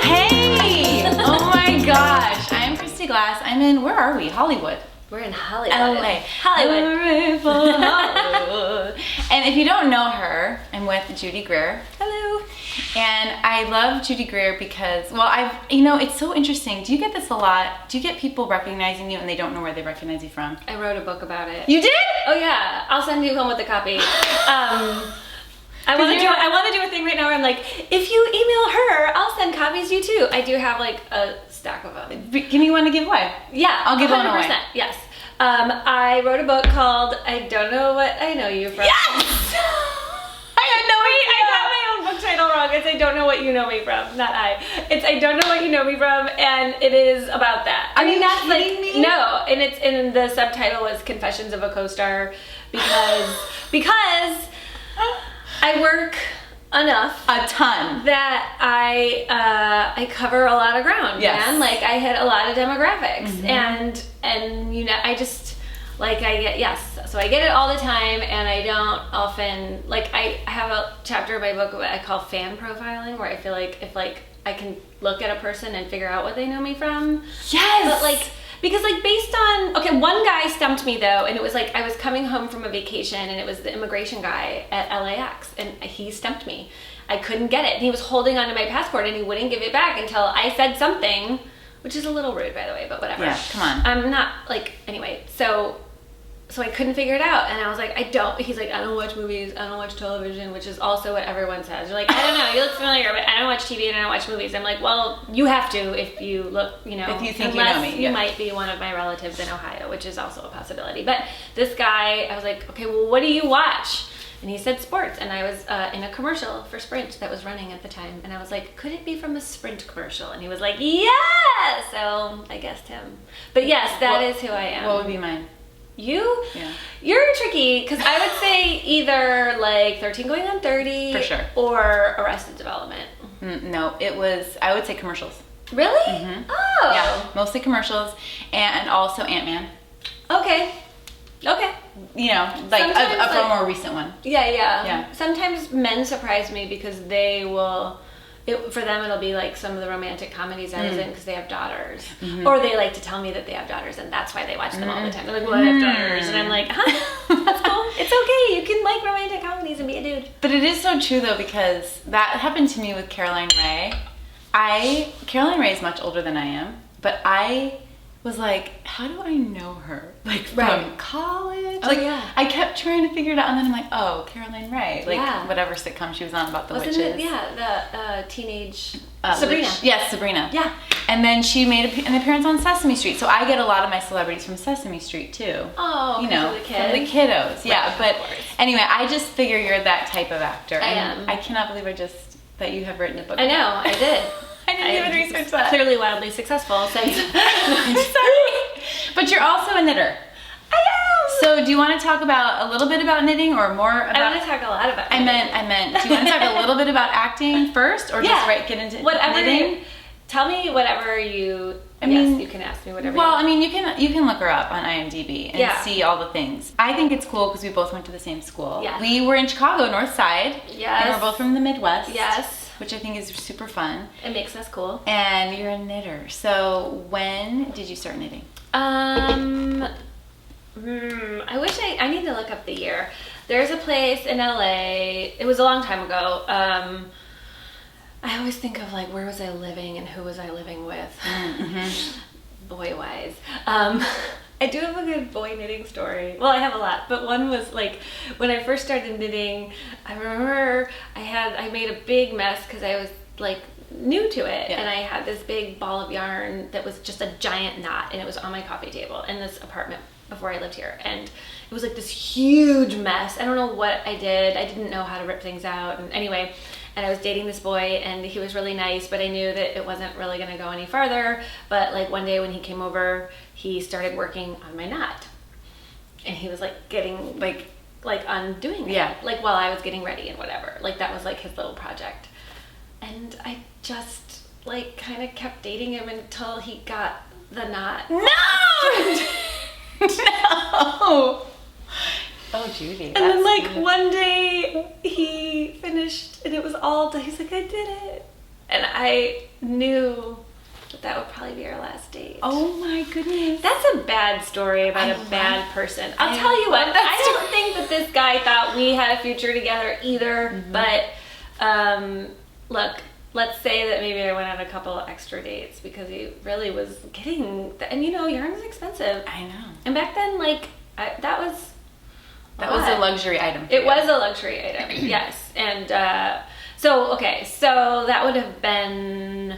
Hey! Oh my gosh, I'm Kristy Glass. I'm in, where are we? Hollywood. We're in Hollywood. LA. Hollywood. And if you don't know her, I'm with Judy GREER. Hello. And I love Judy GREER because, well, it's so interesting. Do you get this a lot? Do you get people recognizing you and they don't know where they recognize you from? I wrote a book about it. You did? Oh yeah. I'll send you home with a copy. I want to do a thing right now where I'm like, if you email her, I'll send copies to you too. I do have like a stack of them. Give me one to give away. Yeah, I'll give 100%. One away. Yes. I wrote a book called I Don't Know What I Know You From. Yes! I had no idea. I got my own book title wrong. It's I Don't Know What You Know Me From. Not I. It's I Don't Know What You Know Me From, and it is about that. Are you kidding me? No, and it's in the subtitle was Confessions of a Co-Star because I work enough, a ton, that I cover a lot of ground. Yes. Man. Like I hit a lot of demographics, and you know I just like so I get it all the time, and I don't often like I have a chapter in my book what I call fan profiling, where I feel like if like I can look at a person and figure out what they know me from. Yes. But like. Because like based on, okay, one guy stumped me though, and it was like I was coming home from a vacation, and it was the immigration guy at LAX, and he stumped me. I couldn't get it, and he was holding onto my passport, and he wouldn't give it back until I said something, which is a little rude, by the way, but whatever. Yeah, come on. I'm not like, anyway, so I couldn't figure it out, and I was like, he's like, I don't watch movies, I don't watch television, which is also what everyone says. You're like, I don't know, you look familiar, but I don't watch TV and I don't watch movies. I'm like, well, you have to if you look, you know, if you think you know me. You might be one of my relatives in Ohio, which is also a possibility. But this guy, I was like, okay, well, what do you watch? And he said sports, and I was in a commercial for Sprint that was running at the time, and I was like, could it be from a Sprint commercial? And he was like, yes! So I guessed him. But yes, that is who I am. What would be mine? You? Yeah. You're tricky, because I would say either like 13 going on 30 For sure. Or Arrested Development. No, I would say commercials. Really? Mm-hmm. Oh. Yeah, mostly commercials, and also Ant-Man. Okay. You know, like a more recent one. Yeah. Sometimes men surprise me because they will... for them, it'll be like some of the romantic comedies I was in because they have daughters. Or they like to tell me that they have daughters, and that's why they watch them all the time. They're like, well, I have daughters. And I'm like, huh? That's cool. It's okay. You can like romantic comedies and be a dude. But it is so true, though, because that happened to me with Caroline Rhea. Caroline Rhea is much older than I am, but I was like, how do I know her? Like, from college? Oh, like, yeah. I kept trying to figure it out, and then I'm like, oh, Caroline Rhea. Like, Yeah. whatever sitcom she was on about the Wasn't witches. it? Yeah, the teenage... Sabrina. Yes, Sabrina. Yeah. And then she made an appearance on Sesame Street. So I get a lot of my celebrities from Sesame Street, too. Oh, you know, the from the kiddos. Yeah, Right, but of course. anyway, I just figure you're that type of actor. I And am. I cannot believe that you have written a book. I know, about it. I did. I didn't even research that. Clearly wildly successful since... I'm sorry. But you're also a knitter. I am! So do you want to talk a little bit about knitting or more about... I want to talk a lot about I meant, do you want to talk a little bit about acting first or just get into knitting? Tell me whatever you... I mean, you can ask me whatever well, you I mean, you can look her up on IMDb and see all the things. I think it's cool because we both went to the same school. Yes. We were in Chicago, North Side. Yes. And we're both from the Midwest. Yes. Which I think is super fun. It makes us cool. And you're a knitter. So when did you start knitting? I wish I need to look up the year. There's a place in LA. It was a long time ago. I always think of like where was I living and who was I living with. Boy wise. I do have a good boy knitting story. Well, I have a lot, but one was like when I first started knitting, I remember I made a big mess because I was like new to it, and I had this big ball of yarn that was just a giant knot, and it was on my coffee table in this apartment before I lived here, and it was like this huge mess. I don't know what I did. I didn't know how to rip things out, and anyway, and I was dating this boy, and he was really nice, but I knew that it wasn't really going to go any farther. But like one day when he came over, he started working on my knot, and he was like getting like undoing it, like while I was getting ready and whatever. Like that was like his little project, and I just like kind of kept dating him until he got the knot. No. No. Oh, Judy. And then like one day he he's like, I did it. And I knew that would probably be our last date. Oh my goodness. That's a bad story about a bad person. I'll tell you what, I don't think that this guy thought we had a future together either, but look, let's say that maybe I went on a couple extra dates because he really was getting, and yarn is expensive. I know. And back then, like, that was a luxury item. It was a luxury item, yes. And so that would have been,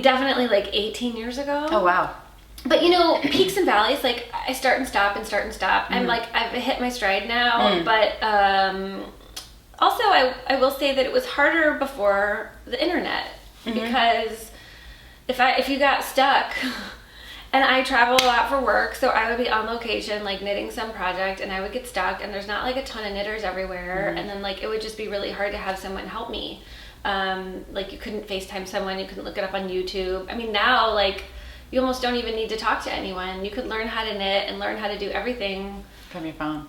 definitely like 18 years ago. Oh, wow. But peaks and valleys, like I start and stop. I'm like, I've hit my stride now, but also I will say that it was harder before the internet because if you got stuck, and I travel a lot for work, so I would be on location, like knitting some project, and I would get stuck, and there's not like a ton of knitters everywhere, and then like it would just be really hard to have someone help me. Like you couldn't FaceTime someone, you couldn't look it up on YouTube. Now like you almost don't even need to talk to anyone. You could learn how to knit and learn how to do everything from your phone.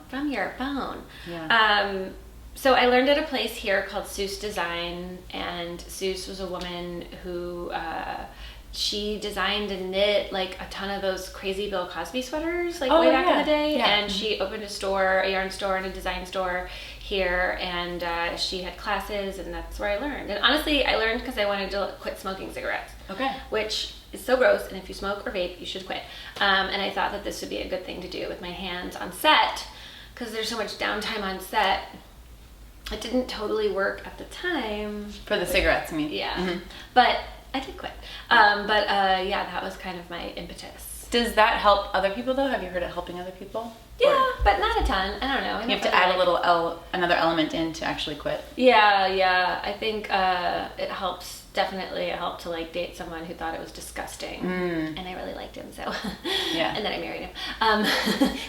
Yeah. So I learned at a place here called Seuss Design, and Seuss was a woman who she designed and knit like a ton of those crazy Bill Cosby sweaters like way back in the day. Yeah. And she opened a yarn store and a design store here, and she had classes, and that's where I learned. And honestly, I learned because I wanted to quit smoking cigarettes. Okay. Which is so gross, and if you smoke or vape, you should quit. And I thought that this would be a good thing to do with my hands on set, because there's so much downtime on set. It didn't totally work at the time. For the cigarettes, I mean. Yeah. But I did quit. That was kind of my impetus. Does that help other people though? Have you heard it helping other people? Yeah, but not a ton. I don't know. You have to add another element in to actually quit. Yeah. I think it helps. Definitely, it helped to like date someone who thought it was disgusting, and I really liked him. So yeah, and then I married him.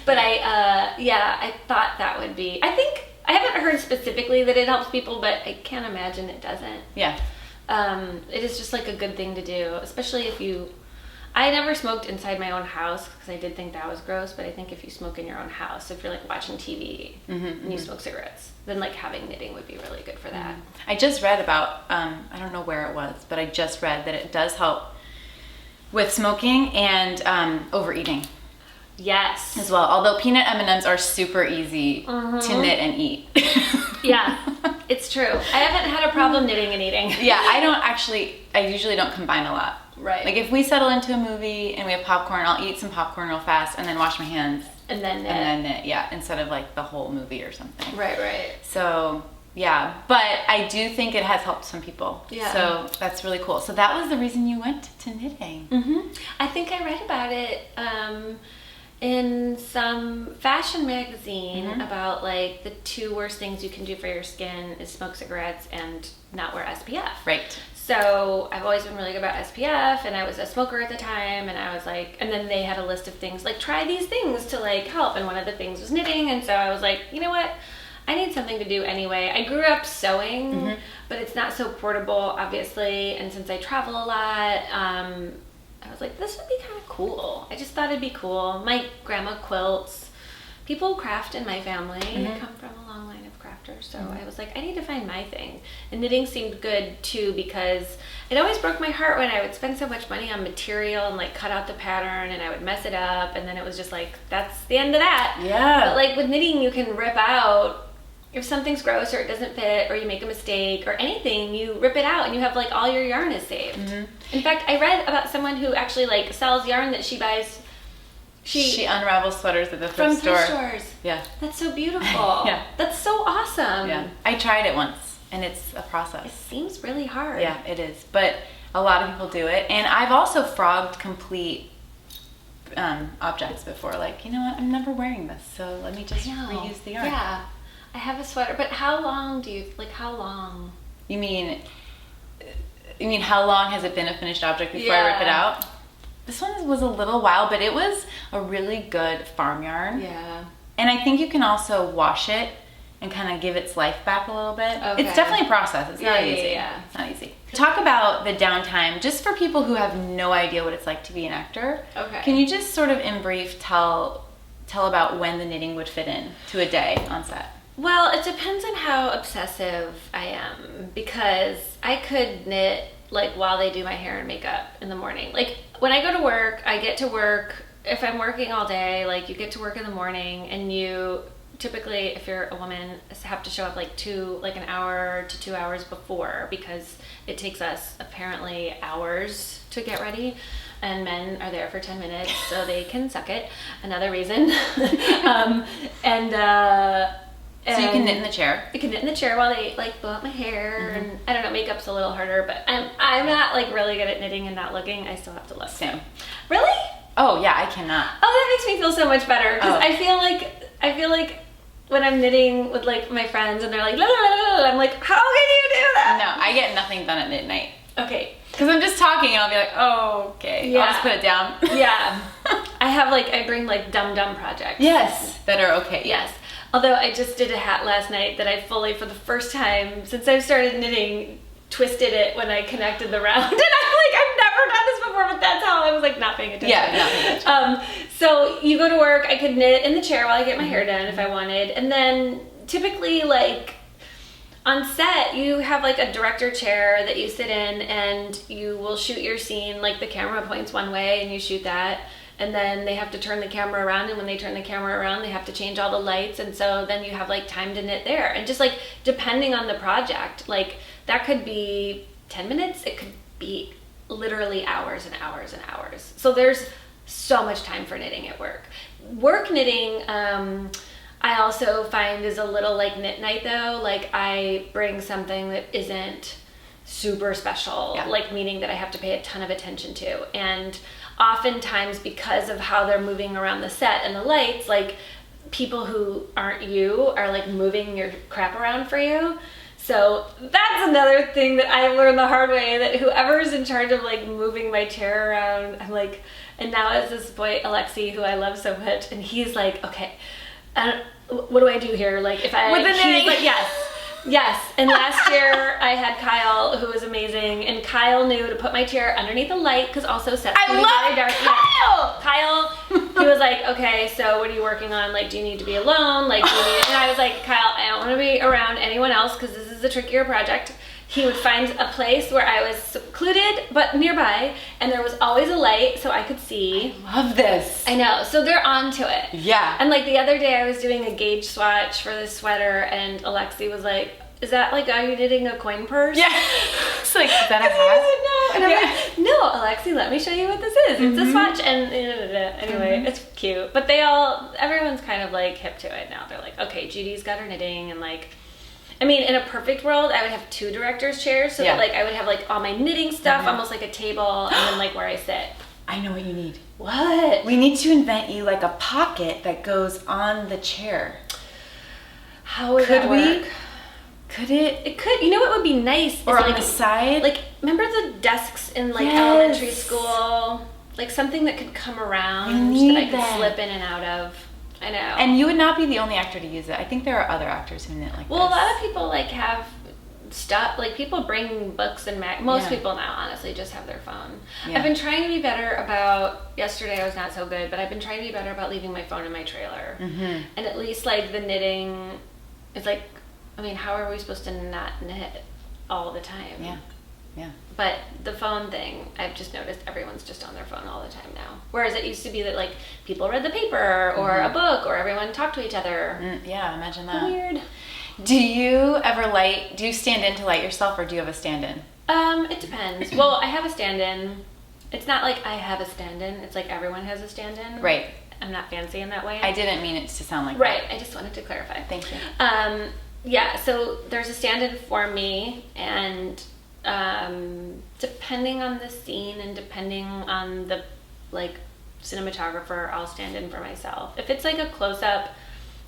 But I thought that would be. I think I haven't heard specifically that it helps people, but I can't imagine it doesn't. Yeah. It is just like a good thing to do, especially if you. I never smoked inside my own house because I did think that was gross, but I think if you smoke in your own house, if you're like watching TV and you smoke cigarettes, then like having knitting would be really good for that. I just read about, I don't know where it was, but I just read that it does help with smoking and overeating. Yes. As well, although peanut M&Ms are super easy to knit and eat. Yeah, it's true. I haven't had a problem knitting and eating. Yeah, I usually don't combine a lot. Right. Like if we settle into a movie and we have popcorn, I'll eat some popcorn real fast and then wash my hands. And then knit. Yeah, instead of like the whole movie or something. Right. So, yeah, but I do think it has helped some people. Yeah. So that's really cool. So that was the reason you went to knitting. I think I read about it in some fashion magazine about like the 2 worst things you can do for your skin is smoke cigarettes and not wear SPF. Right. So I've always been really good about SPF, and I was a smoker at the time, and I was like, and then they had a list of things like try these things to like help, and one of the things was knitting, and so I was like, you know what, I need something to do anyway. I grew up sewing, but it's not so portable, obviously, and since I travel a lot, I was like, this would be kind of cool. I just thought it'd be cool. My grandma quilts. People craft in my family. I come from a long line of crafters, so I was like, I need to find my thing. And knitting seemed good too, because it always broke my heart when I would spend so much money on material and like cut out the pattern, and I would mess it up, and then it was just like, that's the end of that. Yeah. But like with knitting, you can rip out if something's gross or it doesn't fit or you make a mistake or anything, you rip it out and you have like all your yarn is saved. In fact, I read about someone who actually like sells yarn that she buys. She unravels sweaters at the thrift store. From thrift stores. Yeah. That's so beautiful. Yeah. That's so awesome. Yeah. I tried it once, and it's a process. It seems really hard. Yeah, it is. But a lot of people do it. And I've also frogged complete objects before. Like, you know what? I'm never wearing this, so let me just reuse the yarn. Yeah. I have a sweater, but how long do you, like how long? You mean how long has it been a finished object before I rip it out? This one was a little while, but it was a really good farm yarn. Yeah. And I think you can also wash it and kind of give its life back a little bit. Okay. It's definitely a process. It's not easy. Yeah. It's not easy. Talk about the downtime, just for people who have no idea what it's like to be an actor. Okay. Can you just sort of in brief tell about when the knitting would fit in to a day on set? Well, it depends on how obsessive I am, because I could knit like while they do my hair and makeup in the morning. Like when I go to work, I get to work, if I'm working all day, like you get to work in the morning, and you typically, if you're a woman, have to show up like an hour to 2 hours before, because it takes us apparently hours to get ready, and men are there for 10 minutes so they can suck it. Another reason. So you can knit in the chair. You can knit in the chair while they like blow out my hair, and I don't know, makeup's a little harder, but I'm not like really good at knitting and not looking. I still have to look. Same. Really? Oh yeah, I cannot. Oh, that makes me feel so much better, because I feel like when I'm knitting with like my friends and they're like la, la, la, la, I'm like, how can you do that? No, I get nothing done at midnight. Okay. Because I'm just talking and I'll be like, oh, okay. Yeah. I'll just put it down. Yeah. I bring like dumb projects. Yes, that are okay. Yes. Although I just did a hat last night that I fully, for the first time since I've started knitting, twisted it when I connected the round. And I'm like, I've never done this before, but that's how I was like not paying attention. Yeah, not paying attention. So you go to work, I could knit in the chair while I get my hair done if I wanted. And then typically like on set, you have like a director chair that you sit in, and you will shoot your scene. Like the camera points one way and you shoot that. And then they have to turn the camera around, and when they turn the camera around, they have to change all the lights, and so then you have like time to knit there. And just like depending on the project, like that could be 10 minutes, it could be literally hours and hours and hours. So there's so much time for knitting at work. Work knitting, I also find is a little like knit night though. Like I bring something that isn't super special, like meaning that I have to pay a ton of attention to. And oftentimes, because of how they're moving around the set and the lights, like people who aren't you are like moving your crap around for you. So that's another thing that I learned the hard way, that whoever's in charge of like moving my chair around, I'm like, and now it's this boy Alexi who I love so much, and he's like, okay, what do I do here? Like if I, he's like, yes. And last year I had Kyle, who was amazing, and Kyle knew to put my chair underneath the light, because also sets can be very dark. Kyle, he was like, okay, so what are you working on? Like, do you need to be alone? Like, do you need, and I was like, Kyle, I don't want to be around anyone else, because this is a trickier project. He would find a place where I was secluded but nearby, and there was always a light so I could see. I love this. I know, so they're on to it. Yeah. And like the other day I was doing a gauge swatch for this sweater, and Alexi was like, is that like, are you knitting a coin purse? Yeah. It's like, is that a hat? And I'm like, no, Alexi, let me show you what this is. It's a swatch, and anyway, it's cute. But everyone's kind of like hip to it now. They're like, okay, Judy's got her knitting, and like, I mean, in a perfect world, I would have 2 director's chairs, so that like I would have like all my knitting stuff, almost like a table, and then like where I sit. I know what you need. What? We need to invent you like a pocket that goes on the chair. How would that work? Could it? It could. You know what would be nice? Or is on like, the side? Like, remember the desks in like elementary school? Like something that could come around that I could slip in and out of. I know. And you would not be the only actor to use it. I think there are other actors who knit like well, this. a lot of people like have stuff, like people bring books and most people now honestly just have their phone. I've been trying to be better about, yesterday I was not so good, but I've been trying to be better about leaving my phone in my trailer. And at least like the knitting, it's like, I mean, how are we supposed to not knit all the time? Yeah. But the phone thing, I've just noticed everyone's just on their phone all the time now. Whereas it used to be that like people read the paper or a book, or everyone talked to each other. Yeah, imagine that. Weird. Do you ever do you stand in to light yourself, or do you have a stand-in? It depends. Well, I have a stand-in. It's not like I have a stand-in. It's like everyone has a stand-in. Right. I'm not fancy in that way. I didn't mean it to sound like right. that. I just wanted to clarify. Thank you. Yeah, so there's a stand-in for me, and depending on the scene and depending on the like cinematographer, I'll stand in for myself. If it's like a close-up,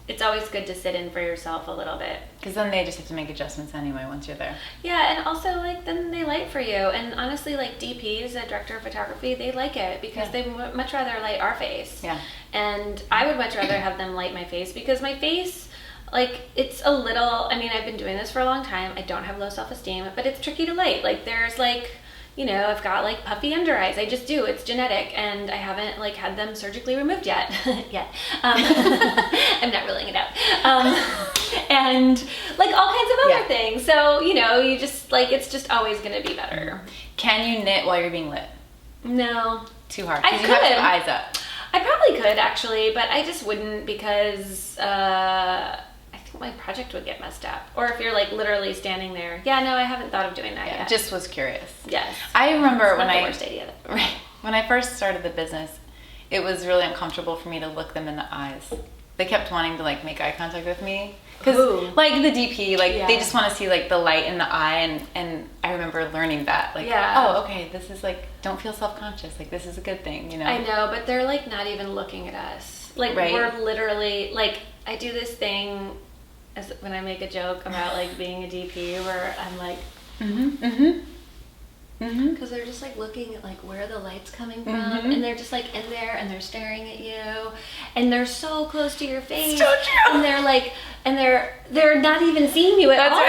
it's always good to sit in for yourself a little bit, because then they just have to make adjustments anyway once you're there. Yeah, and also like then they light for you, and honestly like DPs, a director of photography, they like it because they much rather light our face. Yeah. And I would much rather have them light my face, because my face, like, it's a little, I mean, I've been doing this for a long time. I don't have low self-esteem, but it's tricky to light. Like, there's like, you know, I've got like puffy under eyes. I just do. It's genetic, and I haven't like had them surgically removed yet. I'm not ruling it out. And like all kinds of other things. So, you know, you just like, it's just always going to be better. Can you knit while you're being lit? No. Too hard. I You could. have your eyes up. I probably could actually, but I just wouldn't because I think my project would get messed up. Or if you're like literally standing there. Yeah, no, I haven't thought of doing that yet. Just was curious. Yes. I remember when the worst idea. when I first started the business, it was really uncomfortable for me to look them in the eyes. They kept wanting to like make eye contact with me. Because like the DP, like they just want to see like the light in the eye, and I remember learning that, like, oh, okay, this is like, don't feel self-conscious, like this is a good thing, you know. I know, but they're like not even looking at us. Like we're literally like, I do this thing as when I make a joke about like being a DP where I'm like, because they're just like looking at like where the light's coming from, and they're just like in there and they're staring at you, and they're so close to your face, so true. And they're like, and they're not even seeing you at all.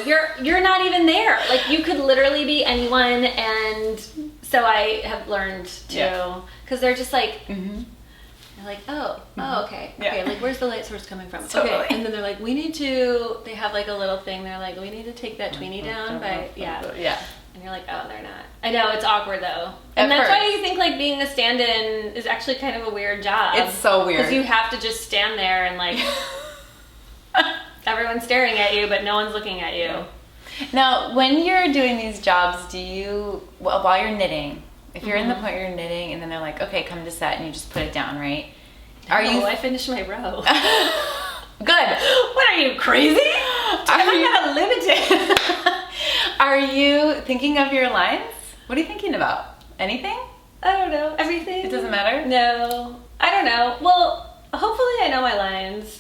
Though you're not even there. Like you could literally be anyone, and so I have learned to, because they're just like. They're like, okay. Okay, like, where's the light source coming from? Totally. Okay, and then they're like, they have, like, a little thing. They're like, we need to take that tweenie down by, And you're like, oh, they're not. I know, it's awkward, though. And that's why you think, like, being a stand-in is actually kind of a weird job. It's so weird. Because you have to just stand there and, like, everyone's staring at you, but no one's looking at you. Now, when you're doing these jobs, do you, while you're knitting, if you're in the point where you're knitting and then they're like, okay, come to set, and you just put it down, right? I finished my row. Good. What are you, crazy? I'm not limited. Are you thinking of your lines? What are you thinking about? Anything? I don't know. Everything? It doesn't matter? No. I don't know. Well, hopefully I know my lines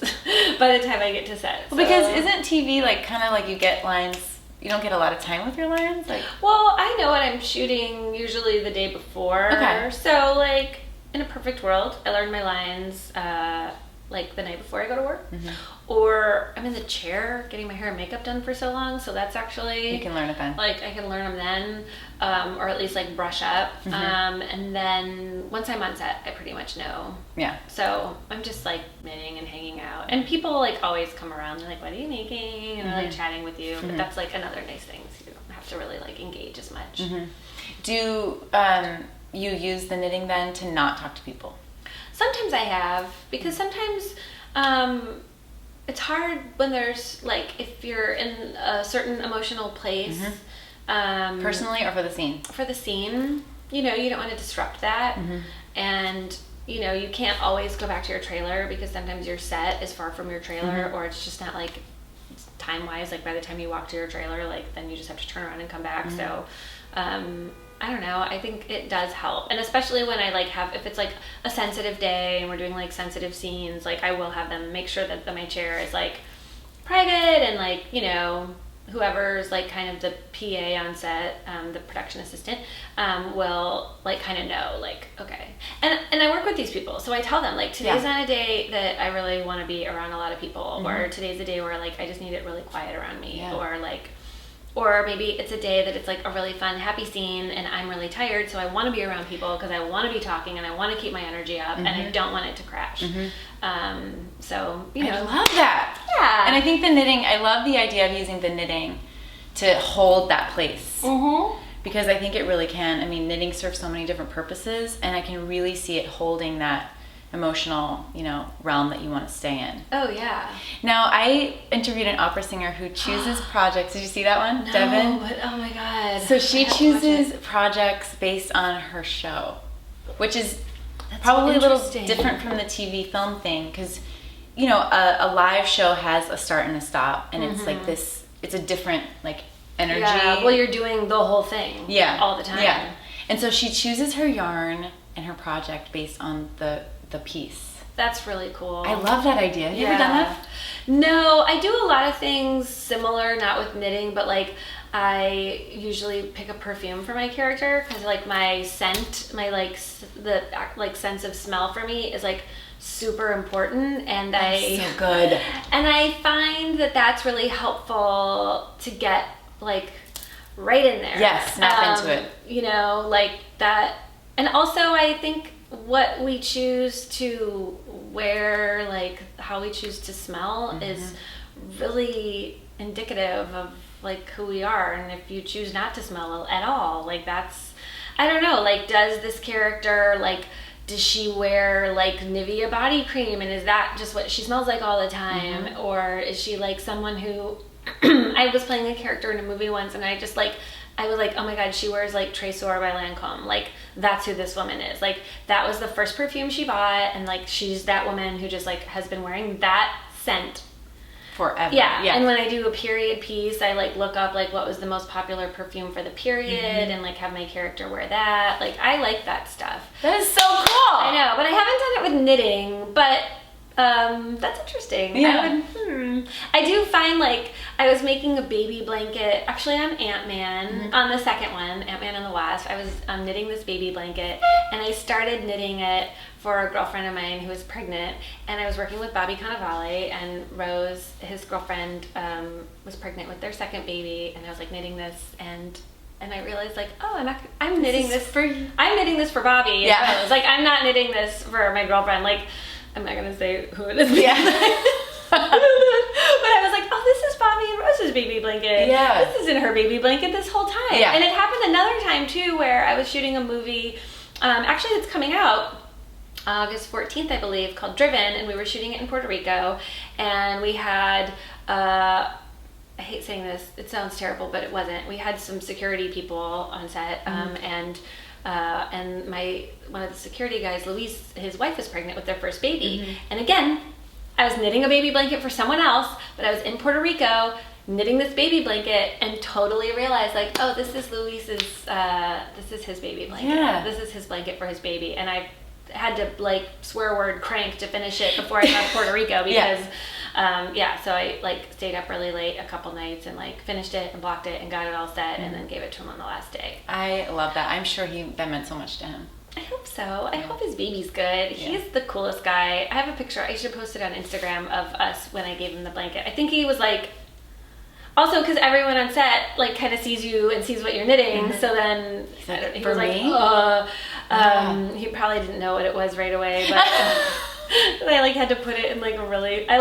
by the time I get to set. Well, because isn't TV like kind of like you get lines, you don't get a lot of time with your lines? Like, well, I know what I'm shooting usually the day before. Okay. So, like, in a perfect world, I learn my lines like the night before I go to work. Or I'm in the chair getting my hair and makeup done for so long, so that's actually... You can learn it then. Like, I can learn them then, or at least, like, brush up. And then once I'm on set, I pretty much know. Yeah. So I'm just, like, knitting and hanging out. And people, like, always come around. They're like, what are you making? And they're, like, chatting with you. But that's, like, another nice thing. So you don't have to really, like, engage as much. Do you use the knitting then to not talk to people? Sometimes I have, because sometimes it's hard when there's, like, if you're in a certain emotional place. Personally or for the scene? For the scene. You know, you don't want to disrupt that. And, you know, you can't always go back to your trailer because sometimes your set is far from your trailer or it's just not, like, time-wise, like, by the time you walk to your trailer, like, then you just have to turn around and come back. So, I don't know. I think it does help. And especially when I, like, if it's, like, a sensitive day and we're doing, like, sensitive scenes, like, I will have them make sure that my chair is, like, private and, like, you know, whoever's, like, kind of the PA on set, the production assistant, will, like, kind of know, like, okay. And I work with these people, so I tell them, like, today's not a day that I really want to be around a lot of people, or today's a day where, like, I just need it really quiet around me, or, like... Or maybe it's a day that it's like a really fun, happy scene and I'm really tired, so I want to be around people because I want to be talking and I want to keep my energy up and I don't want it to crash. So, you know. I love that. Yeah. And I think the knitting, I love the idea of using the knitting to hold that place. Because I think it really can. I mean, knitting serves so many different purposes and I can really see it holding that emotional, you know, realm that you want to stay in. Oh, yeah. Now, I interviewed an opera singer who chooses projects. Did you see that one? No, Devin? but oh my God. So she chooses projects based on her show, which is probably a little different from the TV film thing because, you know, a live show has a start and a stop and it's like this, it's a different, like, energy. Yeah, well, you're doing the whole thing all the time. Yeah. And so she chooses her yarn and her project based on the piece. That's really cool. I love that idea. Have you ever done that? No, I do a lot of things similar, not with knitting, but like I usually pick a perfume for my character because like my scent, my the sense of smell for me is like super important, and That's so good. And I find that that's really helpful to get like right in there. Yes, snap into it. You know, like that. And also I think what we choose to wear, like how we choose to smell is really indicative of like who we are. And if you choose not to smell at all, like that's, I don't know, like does this character, like does she wear like Nivea body cream and is that just what she smells like all the time? Or is she like someone who I was playing a character in a movie once and I was like, oh my God, she wears like Tresor by Lancome. Like that's who this woman is. Like that was the first perfume she bought and like she's that woman who just like has been wearing that scent forever. Yeah. And when I do a period piece, I like look up like what was the most popular perfume for the period and like have my character wear that. Like I like that stuff. That is so cool. I know, but I haven't done it with knitting, but that's interesting. Yeah. I do find like I was making a baby blanket actually on Ant-Man on the second one, Ant-Man and the Wasp. I was knitting this baby blanket and I started knitting it for a girlfriend of mine who was pregnant, and I was working with Bobby Cannavale, and Rose, his girlfriend, was pregnant with their second baby, and I was like knitting this and I realized like, oh, I'm knitting this for Bobby. Yeah. Rose. Like I'm not knitting this for my girlfriend. Like I'm not gonna say who it is. Yeah. But I was like, oh, this is Bobby and Rose's baby blanket. Yeah. This isn't her baby blanket this whole time. Yeah. And it happened another time too where I was shooting a movie, actually it's coming out August 14th, I believe, called Driven, and we were shooting it in Puerto Rico, and we had, I hate saying this, it sounds terrible, but it wasn't. We had some security people on set, and one of the security guys, Luis, his wife was pregnant with their first baby, and again, I was knitting a baby blanket for someone else, but I was in Puerto Rico knitting this baby blanket and totally realized like, oh, this is Luis's, this is his baby blanket. Yeah. This is his blanket for his baby, and I had to like swear word crank to finish it before I left Puerto Rico because so I like stayed up really late a couple nights and like finished it and blocked it and got it all set and then gave it to him on the last day. I love that. I'm sure that meant so much to him. I hope so. I hope his baby's good. He's the coolest guy. I have a picture. I should post it on Instagram of us when I gave him the blanket. I think he was like, also because everyone on set like kind of sees you and sees what you're knitting. So then he was like, he probably didn't know what it was right away, but I like had to put it in like a really, I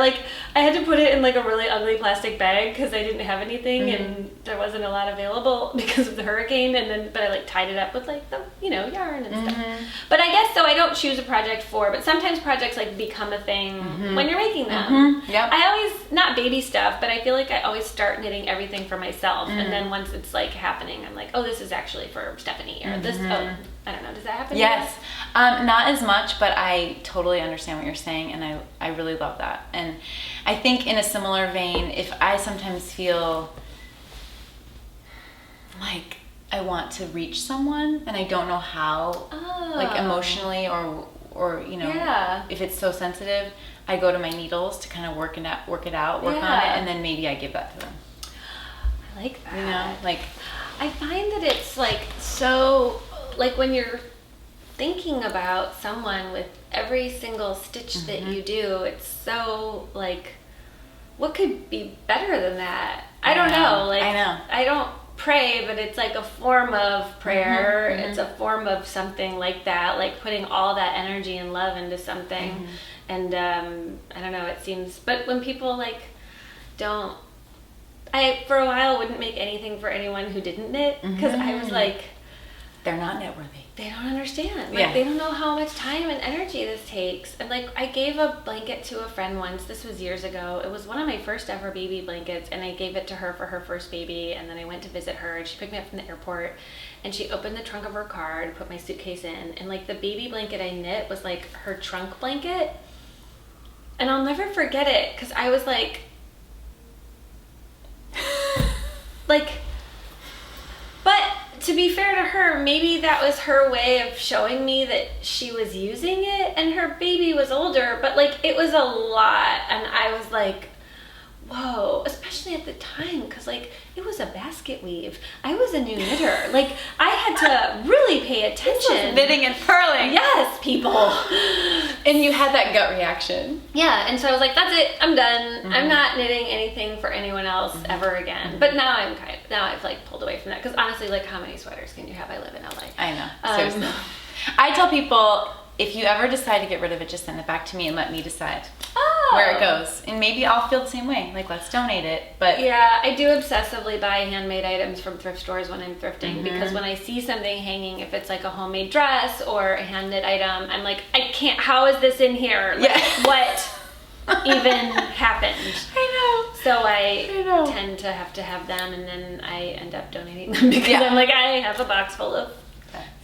had to put it in like a really ugly plastic bag because I didn't have anything and there wasn't a lot available because of the hurricane, but I like tied it up with like the, yarn and stuff. But I guess so I don't choose a project but sometimes projects like become a thing when you're making them. Yep. I always, not baby stuff, but I feel like I always start knitting everything for myself and then once it's like happening, I'm like, oh, this is actually for Stephanie or this, I don't know, does that happen? Yes. Not as much, but I totally understand what you're saying, and I really love that. And I think in a similar vein, if I sometimes feel like I want to reach someone and I don't know how, like emotionally or if it's so sensitive, I go to my needles to kind of work it out, work on it, and then maybe I give that to them. I like that. Like I find that it's like so, like when you're thinking about someone with every single stitch that you do, it's so like, what could be better than that? I don't know. Like I know. I don't pray, but it's like a form of prayer. It's a form of something like that, like putting all that energy and love into something. And I don't know, it seems, but when people like I for a while wouldn't make anything for anyone who didn't knit because I was like, they're not knit worthy. They don't understand. Like they don't know how much time and energy this takes. And like I gave a blanket to a friend once. This was years ago. It was one of my first ever baby blankets, and I gave it to her for her first baby. And then I went to visit her, and she picked me up from the airport, and she opened the trunk of her car and put my suitcase in. And like the baby blanket I knit was like her trunk blanket. And I'll never forget it because I was like, but to be fair to her, maybe that was her way of showing me that she was using it, and her baby was older, but like it was a lot, and I was like, whoa, especially at the time, because like it was a basket weave. I was a new knitter. Like I had to really pay attention. Knitting and purling. Yes, people. And you had that gut reaction. Yeah, and so I was like, that's it, I'm done. I'm not knitting anything for anyone else ever again. But now I've like pulled away from that, because honestly, like how many sweaters can you have? I live in LA. I know, seriously. I tell people, if you ever decide to get rid of it, just send it back to me and let me decide where it goes. And maybe I'll feel the same way. Like, let's donate it. But yeah, I do obsessively buy handmade items from thrift stores when I'm thrifting, because when I see something hanging, if it's like a homemade dress or a hand knit item, I'm like, I can't, how is this in here? Like, what even happened? I know. So I tend to have them, and then I end up donating them, because I'm like, I have a box full of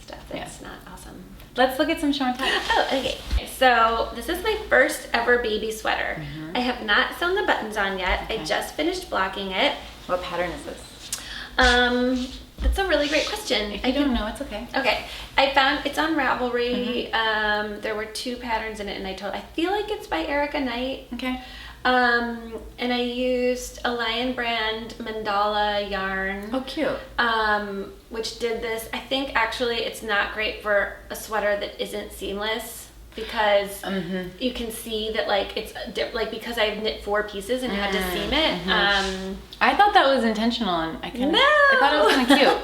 stuff that's not awesome. Let's look at some show and tell. Oh, okay. So this is my first ever baby sweater. I have not sewn the buttons on yet. Okay. I just finished blocking it. What pattern is this? That's a really great question. If you don't know, it's okay. Okay. I found it's on Ravelry. There were 2 patterns in it, and I feel like it's by Erica Knight. Okay. And I used a Lion Brand mandala yarn. Oh, cute. Which did this. I think actually it's not great for a sweater that isn't seamless, because you can see that like it's like, because I've knit 4 pieces and had to seam it. I thought that was intentional, and I thought it was kind of cute.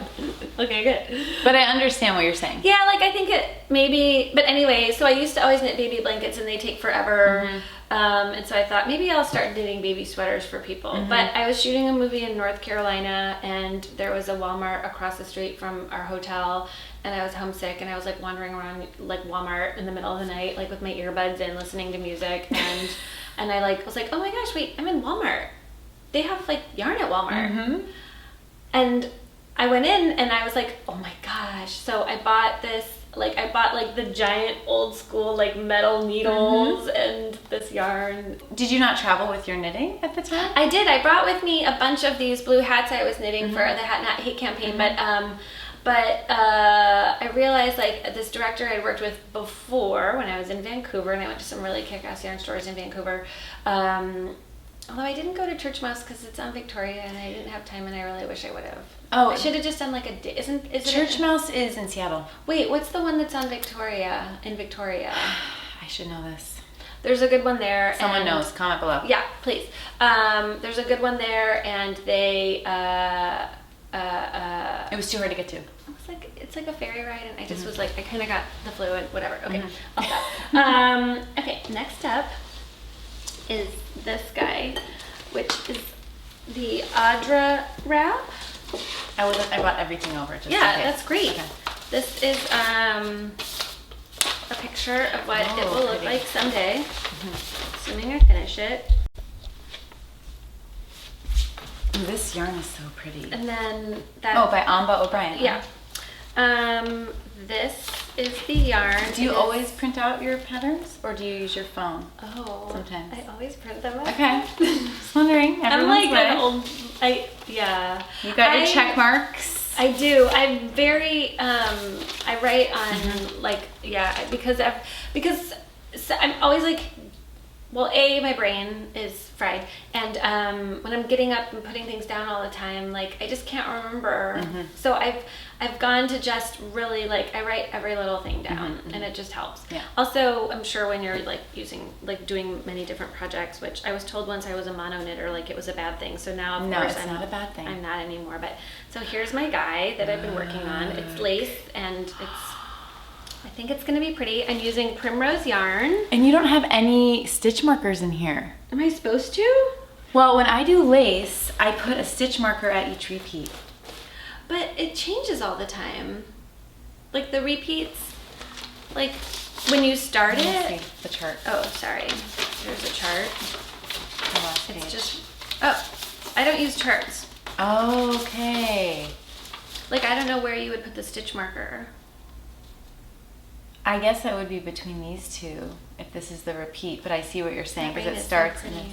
Okay, good. But I understand what you're saying. Yeah, like I think it maybe, but anyway, so I used to always knit baby blankets, and they take forever. And so I thought maybe I'll start knitting baby sweaters for people. But I was shooting a movie in North Carolina, and there was a Walmart across the street from our hotel, and I was homesick, and I was like wandering around like Walmart in the middle of the night, like with my earbuds in, listening to music, and I like was like, oh my gosh, wait, I'm in Walmart. They have like yarn at Walmart. And I went in, and I was like, oh my gosh. So I bought this, like the giant old school like metal needles and this yarn. Did you not travel with your knitting at the time? I did. I brought with me a bunch of these blue hats I was knitting for the Hat Not Hate campaign, but I realized like this director I'd worked with before when I was in Vancouver, and I went to some really kick-ass yarn stores in Vancouver. Although I didn't go to Church Mouse because it's on Victoria, and I didn't have time, and I really wish I would have. Oh, I should have just done like a day. Is it Church Mouse is in Seattle. Wait, what's the one that's on Victoria? In Victoria, I should know this. There's a good one there. Someone knows. Comment below. Yeah, please. There's a good one there, and they. It was too hard to get to. It's like a ferry ride, and I just was like, I kind of got the flu and whatever. Okay, I'll stop. Okay, next up is this guy, which is the Audra wrap. I bought everything over. Just Yeah, in case. that's great. Okay. This is a picture of what it will look like someday, assuming I finish it. This yarn is so pretty. And then that. Oh, by Amba O'Brien. Yeah. This is the yarn. Do you always print out your patterns, or do you use your phone? Oh, sometimes. I always print them out. Okay. Just wondering. I'm like way. an old. Yeah. You got your check marks. I do. I'm very. I write on like because I'm always like. Well, my brain is fried, and when I'm getting up and putting things down all the time, like I just can't remember. So I've gone to just really like I write every little thing down, and it just helps. Yeah. Also, I'm sure when you're like doing many different projects, which I was told once I was a mono knitter, like it was a bad thing. So now of course it's not a bad thing. I'm not anymore. But so here's my guy that I've been working on. It's lace, and I think it's going to be pretty. I'm using Primrose yarn. And you don't have any stitch markers in here. Am I supposed to? Well, when I do lace, I put a stitch marker at each repeat. But it changes all the time. Like the repeats, like when you start See the chart. Oh, sorry. There's a chart. The last page. It's just, I don't use charts. Okay. Like I don't know where you would put the stitch marker. I guess that would be between these two, if this is the repeat, but I see what you're saying, because it starts in it.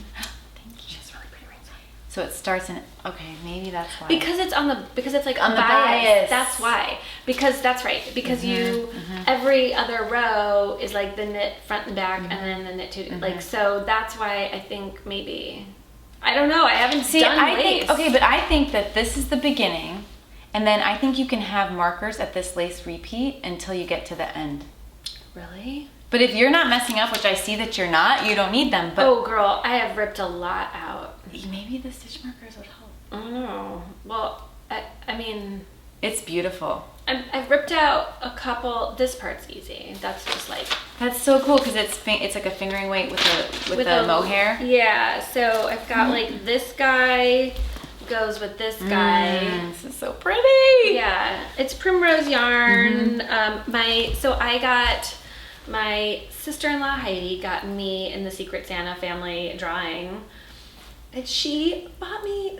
Thank you. She's really pretty right side. So it starts in, okay, maybe that's why. Because it's like on a the bias. That's why. Because that's right. Because every other row is like the knit front and back, and then the knit two, like, so that's why I think maybe. I don't know. I haven't done lace. But I think that this is the beginning, and then I think you can have markers at this lace repeat until you get to the end. Really? But if you're not messing up, which I see that you're not, you don't need them. But oh, girl, I have ripped a lot out. Maybe the stitch markers would help. I don't know. Well, I mean... It's beautiful. I've ripped out a couple. This part's easy. That's just like... That's so cool because it's like a fingering weight with the mohair. Yeah, so I've got like this guy goes with this guy. This is so pretty. Yeah, it's primrose yarn. So I got... My sister-in-law Heidi got me in the Secret Santa family drawing, and she bought me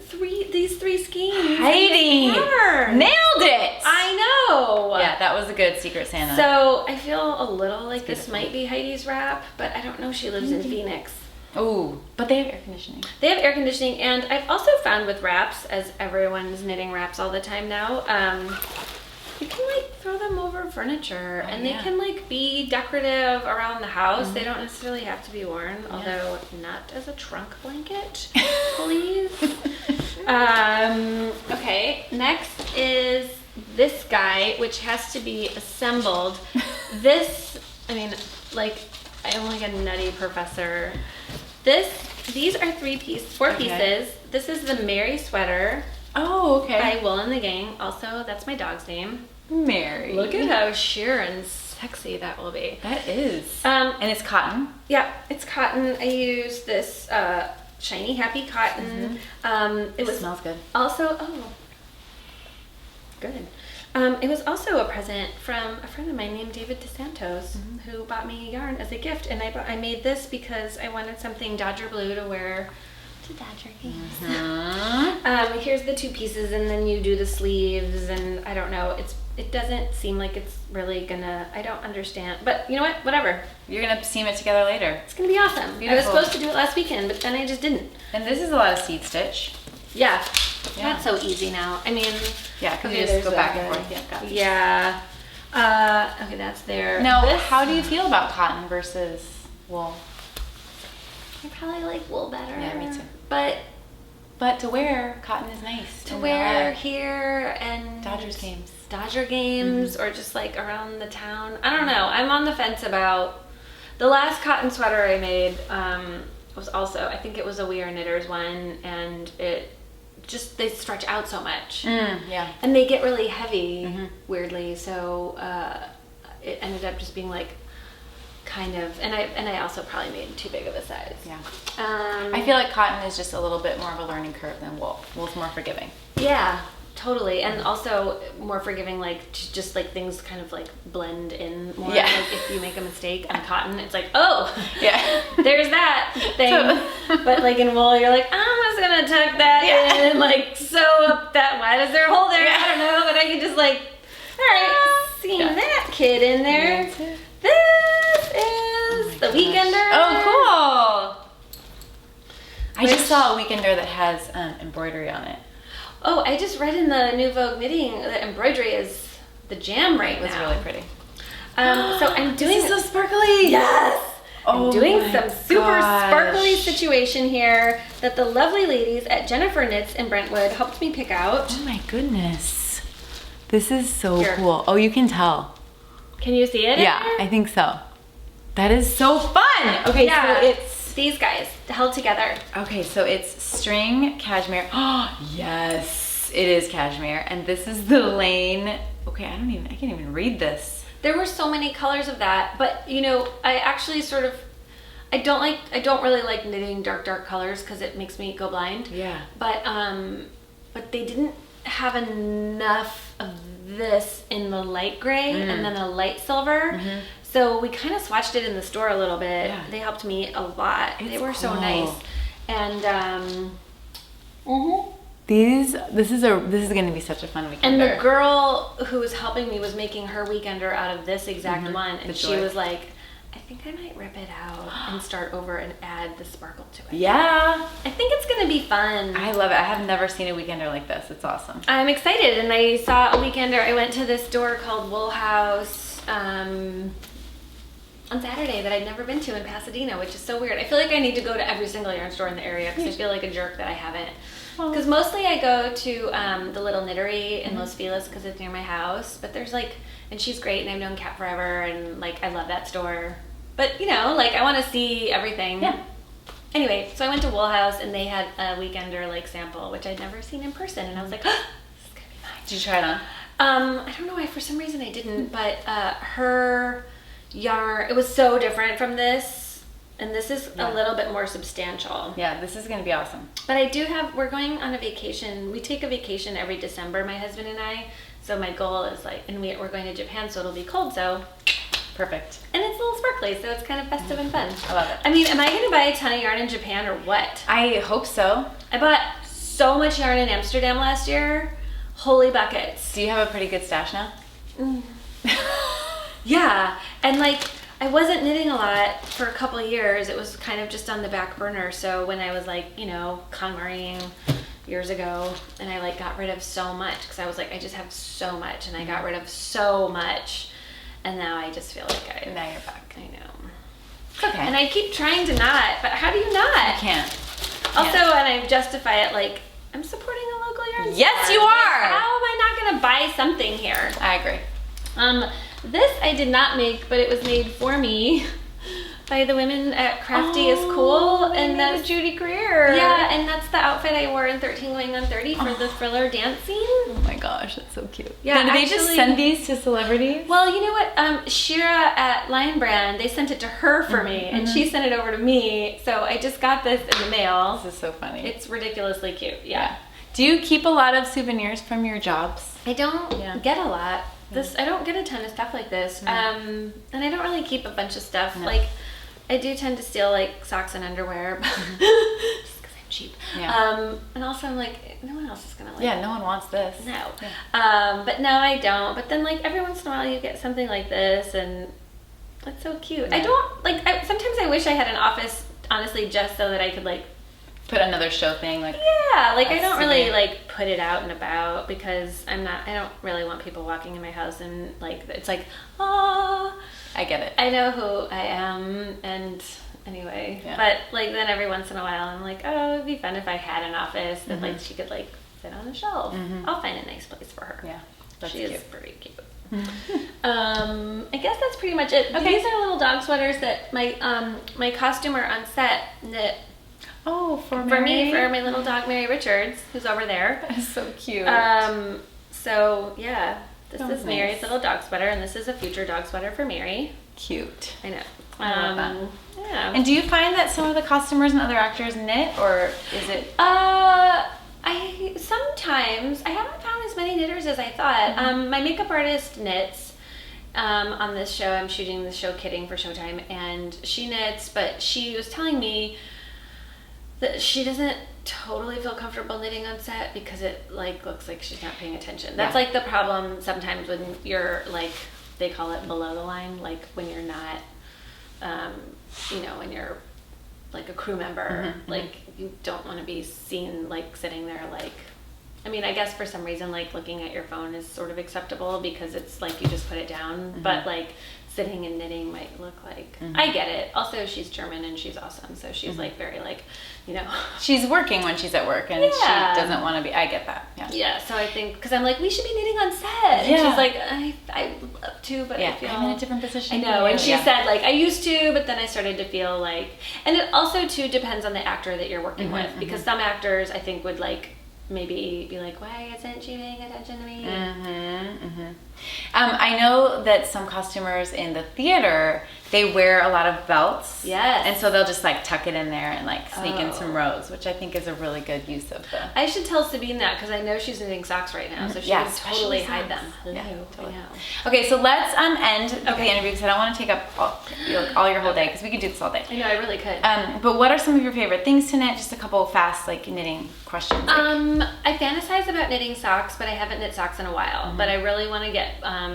these three skeins. Heidi nailed it. I know. Yeah, that was a good Secret Santa. So I feel a little like this might be Heidi's wrap, but I don't know. She lives in Phoenix. Oh, but they have air conditioning. They have air conditioning, and I've also found with wraps, as everyone's knitting wraps all the time now. You can like throw them over furniture and they can like be decorative around the house. They don't necessarily have to be worn, although not as a trunk blanket, please. Okay, next is this guy, which has to be assembled. This, I mean, like, I'm like a nutty professor. These are four pieces. This is the Mary sweater. Oh, okay. By Will and the Gang. Also, that's my dog's name. Mary. Look at how sheer and sexy that will be. That is. And it's cotton? Yeah, it's cotton. I used this shiny happy cotton. It smells good. Also, good. It was also a present from a friend of mine named David DeSantos, who bought me yarn as a gift. And I made this because I wanted something Dodger blue to wear to Dodger games. Here's the two pieces, and then you do the sleeves, and I don't know. It doesn't seem like it's really gonna. I don't understand, but you know what? Whatever. You're gonna seam it together later. It's gonna be awesome. Beautiful. I was supposed to do it last weekend, but then I just didn't. And this is a lot of seed stitch. Yeah. That's so easy now. I mean, yeah, because you just go back and forth. Yeah, got it. Yeah. Okay, that's there. Now, how do you feel about cotton versus wool? I probably like wool better. Yeah, me too. But to wear, cotton is nice. To wear here and Dodger games, or just like around the town. I don't know. I'm on the fence about the last cotton sweater I made. Was also, I think it was a We Are Knitters one, and they stretch out so much. Yeah. And they get really heavy, weirdly. So it ended up just being like kind of, and I also probably made too big of a size. Yeah. I feel like cotton is just a little bit more of a learning curve than wool. Wool's more forgiving. Yeah, totally. And also more forgiving, like just like things kind of like blend in more. Yeah. Like if you make a mistake on cotton, it's like, oh, yeah, there's that thing. But like in wool, you're like, I'm just gonna tuck that in and like sew up that. Why is there a hole there? I don't know, but I can just like, all right, seam that kid in there. This is the Weekender. Oh, cool. I just saw a Weekender that has embroidery on it. Oh, I just read in the New Vogue Knitting that embroidery is the jam right now. It's really pretty. So I'm doing... This is so sparkly. Yes! Oh, I'm doing some super sparkly situation here that the lovely ladies at Jennifer Knits in Brentwood helped me pick out. Oh my goodness. This is so cool. Oh, you can tell. Can you see it? Yeah, I think so. That is so fun. Okay, so it's these guys held together. Okay, so it's string cashmere. Oh, yes, it is cashmere. And this is the lane. Okay, I can't even read this. There were so many colors of that, but you know, I actually I don't really like knitting dark colors because it makes me go blind. Yeah. But they didn't have enough of this in the light gray and then a light silver. So we kind of swatched it in the store a little bit. Yeah. They helped me a lot. They were so nice. And this is going to be such a fun weekender. And the girl who was helping me was making her weekender out of this exact one, and she was like, I think I might rip it out and start over and add the sparkle to it. Yeah. I think it's going to be fun. I love it. I have never seen a weekender like this. It's awesome. I'm excited, and I saw a weekender. I went to this store called Wool House. on Saturday that I'd never been to in Pasadena, which is so weird. I feel like I need to go to every single yarn store in the area because I feel like a jerk that I haven't. Because mostly I go to the Little Knittery in Los Feliz because it's near my house. But there's like, and she's great, and I've known Kat forever, and like I love that store. But you know, like I want to see everything. Yeah. Anyway, so I went to Wool House, and they had a weekender like sample, which I'd never seen in person, and I was like, oh, this is gonna be mine. Did you try it on? I don't know why. For some reason, I didn't. But her yarn, it was so different from this, and this is a little bit more substantial. Yeah, this is gonna be awesome. But I do have. We're going on a vacation. We take a vacation every December, my husband and I. So my goal is like, and we're going to Japan, so it'll be cold. So. Perfect. And it's a little sparkly, so it's kind of festive and fun. I love it. I mean, am I going to buy a ton of yarn in Japan or what? I hope so. I bought so much yarn in Amsterdam last year. Holy buckets. Do you have a pretty good stash now? Yeah. And like, I wasn't knitting a lot for a couple of years. It was kind of just on the back burner. So when I was like, you know, KonMariing years ago, and I like got rid of so much because I was like, I just have so much, and I got rid of so much. And now I just feel like now you're back. I know. It's okay. And I keep trying to not, but how do you not? I can't. Also, and I justify it like, I'm supporting a local yarn store. Yes, you are. Like, how am I not going to buy something here? I agree. This I did not make, but it was made for me by the women at Crafty is Cool, and that's Judy GREER. Yeah, and that's the outfit I wore in 13 Going on 30 for the thriller dance scene. Oh my gosh, that's so cute. Yeah, now, do they just send these to celebrities? Well, you know what? Shira at Lion Brand, they sent it to her for me, and she sent it over to me. So I just got this in the mail. This is so funny. It's ridiculously cute. Yeah. Do you keep a lot of souvenirs from your jobs? I don't get a lot. I don't get a ton of stuff like this. And I don't really keep a bunch of stuff. No. Like, I do tend to steal like socks and underwear just because I'm cheap. Yeah. And also I'm like, no one else is gonna like. Yeah, no one wants this. No. Yeah. But no, I don't. But then like every once in a while you get something like this, and it's so cute. Yeah. I don't like. Sometimes I wish I had an office, honestly, just so that I could like put another show thing like. Yeah, like I don't really souvenir. like put it out and about because I don't really want people walking in my house and like it's like, oh. I get it. I know who I am, and anyway, but like then every once in a while I'm like, oh, it'd be fun if I had an office that like she could like sit on a shelf. I'll find a nice place for her. Yeah, that's she cute. is pretty cute. I guess that's pretty much it. Okay. These are little dog sweaters that my costumer on set knit. Oh, for me, for my little dog Mary Richards, who's over there. That's so cute. So yeah. This is nice. Mary's little dog sweater, and this is a future dog sweater for Mary. Cute. I know. I love that. Yeah. And do you find that some of the costumers and other actors knit, or is it? I sometimes I haven't found as many knitters as I thought. My makeup artist knits. On this show, I'm shooting the show Kidding for Showtime, and she knits, but she was telling me that she doesn't totally feel comfortable knitting on set because it like looks like she's not paying attention. That's like the problem sometimes when you're like, they call it below the line, like when you're not, you know, when you're like a crew member, like you don't want to be seen like sitting there like, I mean, I guess for some reason like looking at your phone is sort of acceptable because it's like you just put it down, but like sitting and knitting might look like, I get it. Also, she's German and she's awesome, so she's like very like, you know. She's working when she's at work and she doesn't want to be, I get that. Yeah, so I think, because I'm like, we should be knitting on set. And she's like, I would love to, but I feel. I'm in a different position. I know, and she said like, I used to, but then I started to feel like, and it also too depends on the actor that you're working with, because some actors I think would like, maybe be like, why isn't she paying attention to me? I know that some costumers in the theater, they wear a lot of belts. Yes. And so they'll just like tuck it in there and like sneak in some rows, which I think is a really good use of the... I should tell Sabine that because I know she's knitting socks right now, so she can totally hide them. Yeah, totally. Okay, so let's end the interview because I don't want to take up all your whole day because we could do this all day. I know, I really could. But what are some of your favorite things to knit? Just a couple of fast like knitting questions. I fantasize about knitting socks, but I haven't knit socks in a while. But I really want to get I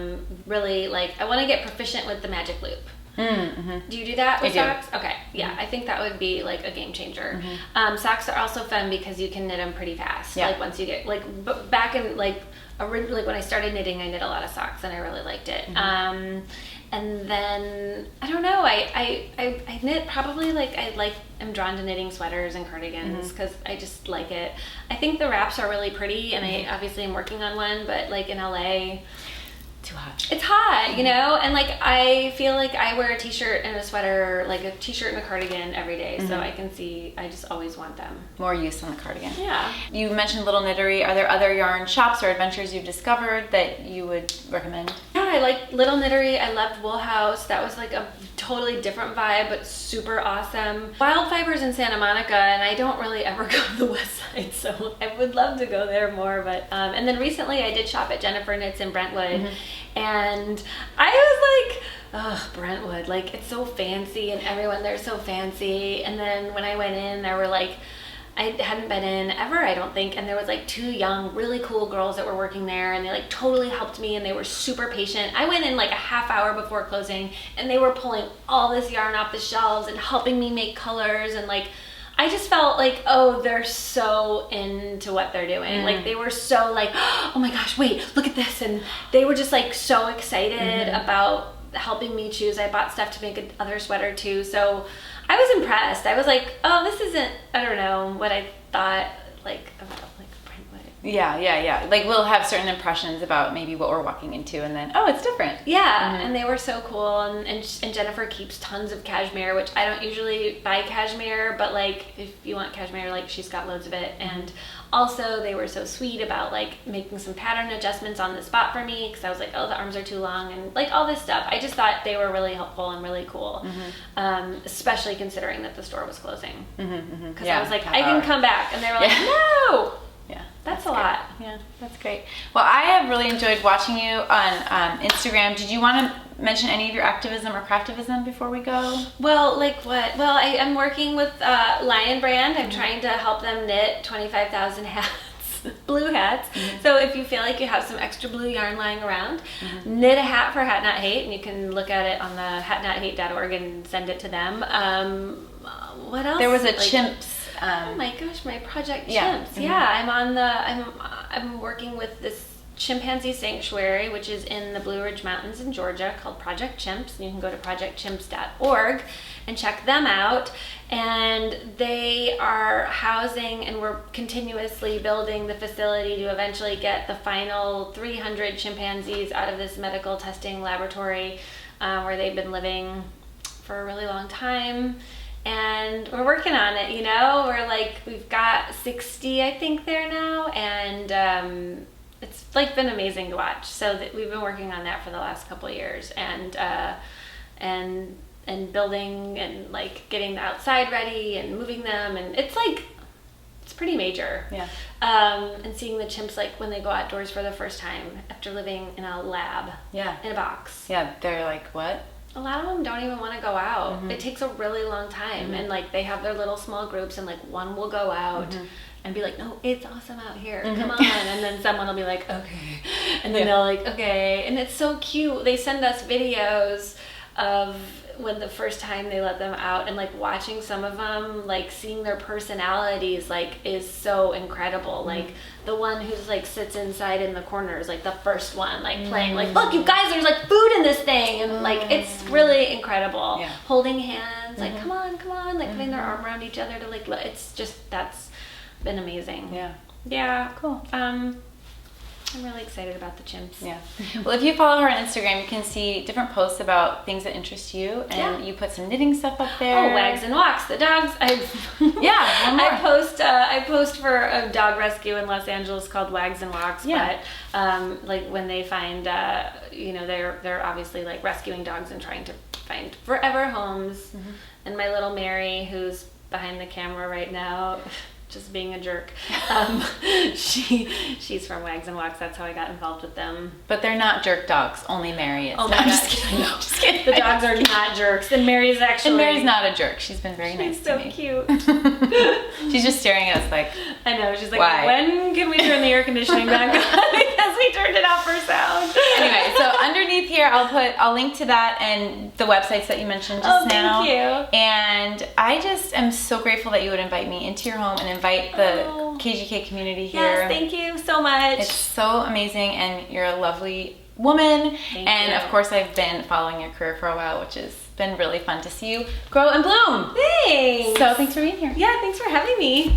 want to get proficient with the magic loop. Mm-hmm. Do you do that with I do. socks? Okay, yeah, I think that would be like a game changer. Socks are also fun because you can knit them pretty fast. Yeah. Like once you get back in like when I started knitting, I knit a lot of socks and I really liked it. And then I don't know, I knit probably like I'm drawn to knitting sweaters and cardigans because I just like it. I think the wraps are really pretty, and I obviously am working on one, but like in LA, too hot. it's hot, you know, and like I feel like I wear a t-shirt and a sweater, like a t-shirt and a cardigan every day, so I just always want them. More use on the cardigan. Yeah. You mentioned Little Knittery. Are there other yarn shops or adventures you've discovered that you would recommend? Yeah, I like Little Knittery. I loved Wool House. That was like a totally different vibe, but super awesome. Wild Fibers in Santa Monica, and I don't really ever go to the west side, so I would love to go there more. But and then recently I did shop at Jennifer Knits in Brentwood, and I was like, oh, Brentwood, like it's so fancy and everyone there's so fancy. And then when I went in, there were like, I hadn't been in ever, I don't think, and there was like 2 young, really cool girls that were working there, and they like totally helped me, and they were super patient. I went in like a half hour before closing, and they were pulling all this yarn off the shelves and helping me make colors, and like I just felt like, oh, they're so into what they're doing. Like they were so like, oh my gosh, wait, look at this, and they were just like so excited about helping me choose. I bought stuff to make another sweater too, so I was impressed. I was like, oh, this isn't, I don't know, what I thought like about like Brentwood. Yeah. Like we'll have certain impressions about maybe what we're walking into, and then, oh, it's different. Yeah, and they were so cool, and Jennifer keeps tons of cashmere, which I don't usually buy cashmere, but like if you want cashmere, like she's got loads of it. And also they were so sweet about like making some pattern adjustments on the spot for me, because I was like, oh, the arms are too long, and like all this stuff. I just thought they were really helpful and really cool, especially considering that the store was closing, because I was like, I can come back, and they were like, no. Yeah, that's a lot. Yeah, that's great. Well, I have really enjoyed watching you on Instagram. Did you want to mention any of your activism or craftivism before we go? Well, like what? Well, I'm working with Lion Brand. I'm trying to help them knit 25,000 hats, blue hats. So if you feel like you have some extra blue yarn lying around, knit a hat for Hat Not Hate, and you can look at it on the hatnothate.org and send it to them. What else? There was a chimps. Oh my gosh, my project chimps. Yeah, I'm working with this chimpanzee sanctuary, which is in the Blue Ridge Mountains in Georgia, called Project Chimps. And you can go to projectchimps.org and check them out. And they are housing, and we're continuously building the facility to eventually get the final 300 chimpanzees out of this medical testing laboratory where they've been living for a really long time. And we're working on it, you know. We're like, we've got 60, I think, there now, and it's like been amazing to watch. So we've been working on that for the last couple of years, and building and like getting the outside ready and moving them, and it's like, it's pretty major. Yeah. And seeing the chimps like when they go outdoors for the first time after living in a lab. Yeah. In a box. Yeah, they're like, what? A lot of them don't even want to go out. It takes a really long time, and like they have their little small groups, and like one will go out and be like, no, it's awesome out here, come on, and then someone will be like, okay, and then they'll like, okay, and it's so cute. They send us videos of when the first time they let them out, and like watching some of them, like seeing their personalities, like is so incredible. Like the one who's like sits inside in the corners, like the first one, like playing, like, look, you guys, there's like food in this thing, and like it's really incredible. Holding hands, like come on, like putting their arm around each other to like, it's just, that's been amazing. Yeah, Cool. I'm really excited about the chimps. Yeah. Well, if you follow her on Instagram, you can see different posts about things that interest you, and you put some knitting stuff up there. Oh, Wags and Walks, the dogs. One more. I post for a dog rescue in Los Angeles called Wags and Walks. Yeah. But like when they find, they're obviously like rescuing dogs and trying to find forever homes. And my little Mary, who's behind the camera right now, just being a jerk. She's from Wags and Walks. That's how I got involved with them. But they're not jerk dogs. Only Mary is. Oh my I'm gosh. just kidding. No, just kidding. The dogs are not jerks, and Mary's actually. And Mary's not a jerk. She's been very nice to me. She's so cute. She's just staring at us like. I know. She's like, why? When can we turn the air conditioning back on? Because we turned it off for sound. Anyway, so underneath here here. I'll link to that and the websites that you mentioned just now. Thank you. And I just am so grateful that you would invite me into your home and invite the KGK community here. Yes, thank you so much. It's so amazing, and you're a lovely woman. Thank and you. of course, I've been following your career for a while, which has been really fun to see you grow and bloom. Thanks. So thanks for being here. Yeah, thanks for having me.